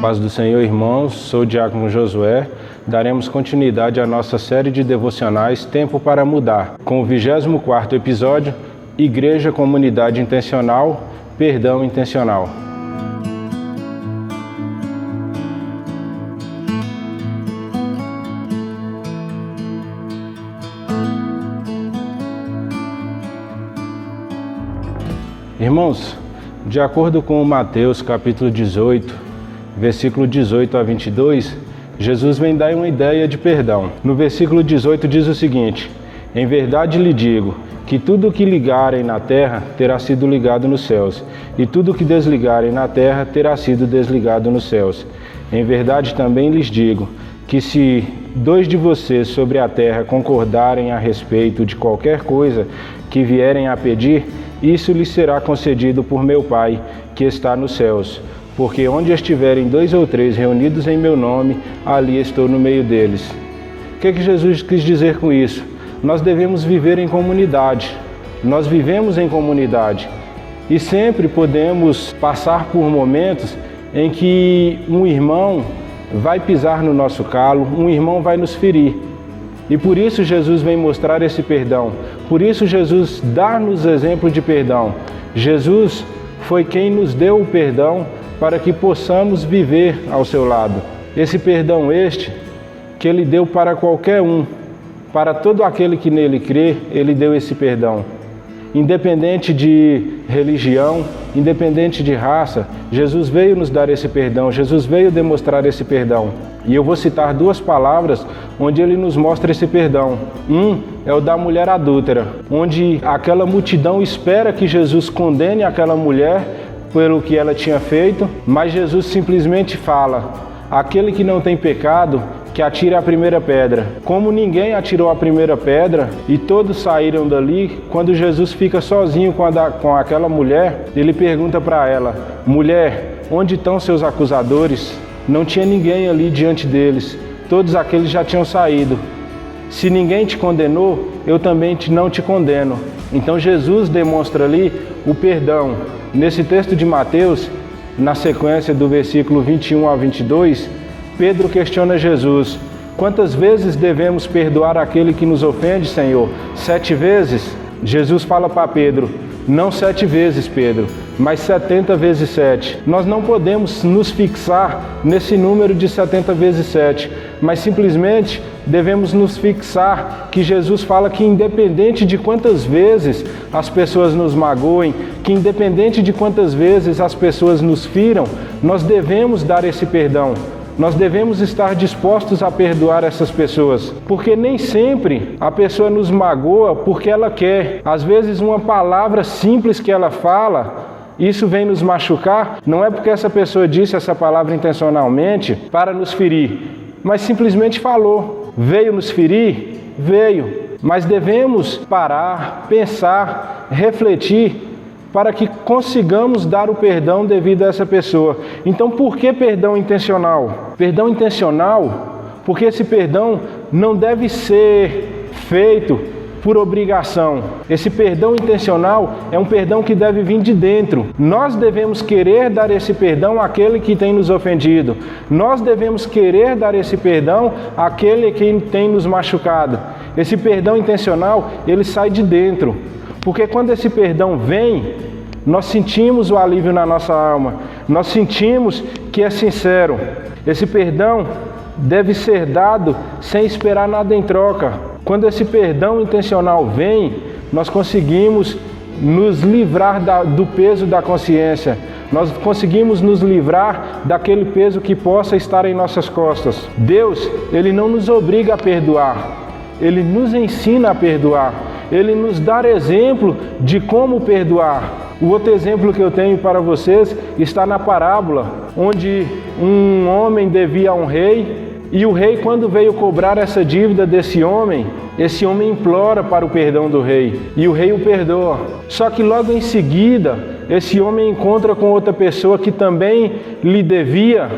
Paz do Senhor, irmãos, sou o Diácono Josué. Daremos continuidade à nossa série de devocionais Tempo para Mudar, com o 24º episódio, Igreja, Comunidade Intencional, Perdão Intencional. Irmãos, de acordo com Mateus capítulo 18, versículo 18 a 22, Jesus vem dar uma ideia de perdão. No versículo 18 diz o seguinte: em verdade lhe digo, que tudo o que ligarem na terra terá sido ligado nos céus, e tudo o que desligarem na terra terá sido desligado nos céus. Em verdade também lhes digo, que se 2 de vocês sobre a terra concordarem a respeito de qualquer coisa que vierem a pedir, isso lhes será concedido por meu Pai, que está nos céus. Porque onde estiverem 2 ou 3 reunidos em meu nome, ali estou no meio deles. O que Jesus quis dizer com isso? Nós devemos viver em comunidade. Nós vivemos em comunidade. E sempre podemos passar por momentos em que um irmão vai pisar no nosso calo, um irmão vai nos ferir. E por isso Jesus vem mostrar esse perdão. Por isso Jesus dá-nos exemplo de perdão. Jesus foi quem nos deu o perdão para que possamos viver ao seu lado. Esse perdão que Ele deu para qualquer um, para todo aquele que nele crê, Ele deu esse perdão. Independente de religião, independente de raça, Jesus veio nos dar esse perdão, Jesus veio demonstrar esse perdão. E eu vou citar 2 palavras onde Ele nos mostra esse perdão. Um é o da mulher adúltera, onde aquela multidão espera que Jesus condene aquela mulher pelo que ela tinha feito, mas Jesus simplesmente fala: aquele que não tem pecado, que atire a primeira pedra. Como ninguém atirou a primeira pedra e todos saíram dali, quando Jesus fica sozinho com aquela mulher, Ele pergunta para ela: mulher, onde estão seus acusadores? Não tinha ninguém ali diante deles, todos aqueles já tinham saído. Se ninguém te condenou, eu também não te condeno. Então Jesus demonstra ali o perdão. Nesse texto de Mateus, na sequência do versículo 21 a 22, Pedro questiona Jesus: quantas vezes devemos perdoar aquele que nos ofende, Senhor? 7 vezes? Jesus fala para Pedro: não 7 vezes, Pedro, mas 70 vezes 7. Nós não podemos nos fixar nesse número de 70 vezes 7, mas simplesmente devemos nos fixar que Jesus fala que independente de quantas vezes as pessoas nos magoem, que independente de quantas vezes as pessoas nos firam, nós devemos dar esse perdão. Nós devemos estar dispostos a perdoar essas pessoas, porque nem sempre a pessoa nos magoa porque ela quer. Às vezes uma palavra simples que ela fala, isso vem nos machucar, não é porque essa pessoa disse essa palavra intencionalmente para nos ferir, mas simplesmente falou. Veio nos ferir? Veio. Mas devemos parar, pensar, refletir, para que consigamos dar o perdão devido a essa pessoa. Então, por que perdão intencional? Perdão intencional, porque esse perdão não deve ser feito por obrigação. Esse perdão intencional é um perdão que deve vir de dentro. Nós devemos querer dar esse perdão àquele que tem nos ofendido. Nós devemos querer dar esse perdão àquele que tem nos machucado. Esse perdão intencional, ele sai de dentro. Porque quando esse perdão vem, nós sentimos o alívio na nossa alma, nós sentimos que é sincero. Esse perdão deve ser dado sem esperar nada em troca. Quando esse perdão intencional vem, nós conseguimos nos livrar do peso da consciência, nós conseguimos nos livrar daquele peso que possa estar em nossas costas. Deus, Ele não nos obriga a perdoar, Ele nos ensina a perdoar. Ele nos dá exemplo de como perdoar. O outro exemplo que eu tenho para vocês está na parábola, onde um homem devia a um rei, e o rei, quando veio cobrar essa dívida desse homem, esse homem implora para o perdão do rei, e o rei o perdoa. Só que logo em seguida, esse homem encontra com outra pessoa que também lhe devia,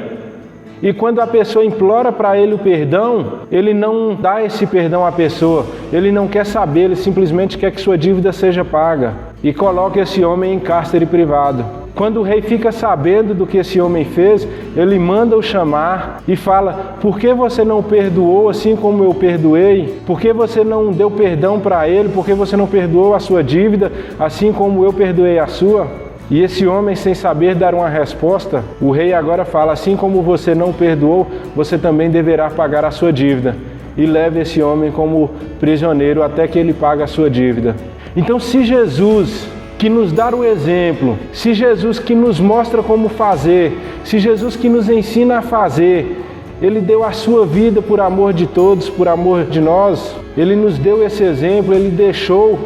e quando a pessoa implora para ele o perdão, ele não dá esse perdão à pessoa, ele não quer saber, ele simplesmente quer que sua dívida seja paga e coloca esse homem em cárcere privado. Quando o rei fica sabendo do que esse homem fez, ele manda o chamar e fala: por que você não perdoou assim como eu perdoei? Por que você não deu perdão para ele? Por que você não perdoou a sua dívida assim como eu perdoei a sua? E esse homem, sem saber dar uma resposta, o rei agora fala: assim como você não perdoou, você também deverá pagar a sua dívida. E leva esse homem como prisioneiro até que ele pague a sua dívida. Então, se Jesus, que nos dá o exemplo, se Jesus que nos mostra como fazer, se Jesus que nos ensina a fazer, Ele deu a sua vida por amor de todos, por amor de nós, Ele nos deu esse exemplo, Ele deixou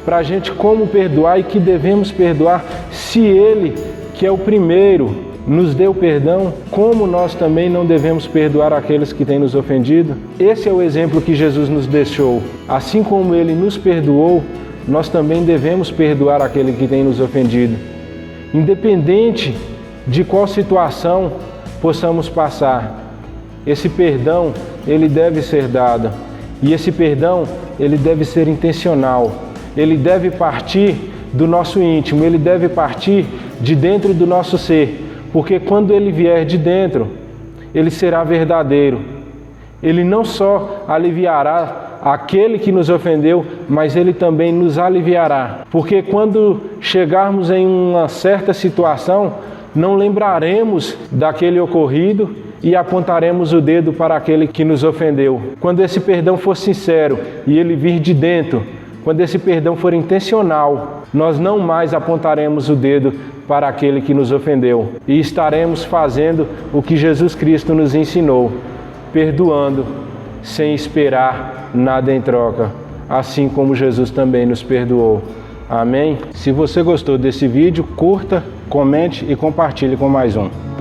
para a gente como perdoar e que devemos perdoar. Se Ele, que é o primeiro, nos deu perdão, como nós também não devemos perdoar aqueles que têm nos ofendido? Esse é o exemplo que Jesus nos deixou. Assim como Ele nos perdoou, nós também devemos perdoar aquele que tem nos ofendido. Independente de qual situação possamos passar, esse perdão, ele deve ser dado. E esse perdão, ele deve ser intencional. Ele deve partir do nosso íntimo, ele deve partir de dentro do nosso ser. Porque quando ele vier de dentro, ele será verdadeiro. Ele não só aliviará aquele que nos ofendeu, mas ele também nos aliviará. Porque quando chegarmos em uma certa situação, não lembraremos daquele ocorrido e apontaremos o dedo para aquele que nos ofendeu. Quando esse perdão for sincero e ele vir de dentro, quando esse perdão for intencional, nós não mais apontaremos o dedo para aquele que nos ofendeu e estaremos fazendo o que Jesus Cristo nos ensinou, perdoando sem esperar nada em troca, assim como Jesus também nos perdoou. Amém? Se você gostou desse vídeo, curta, comente e compartilhe com mais um.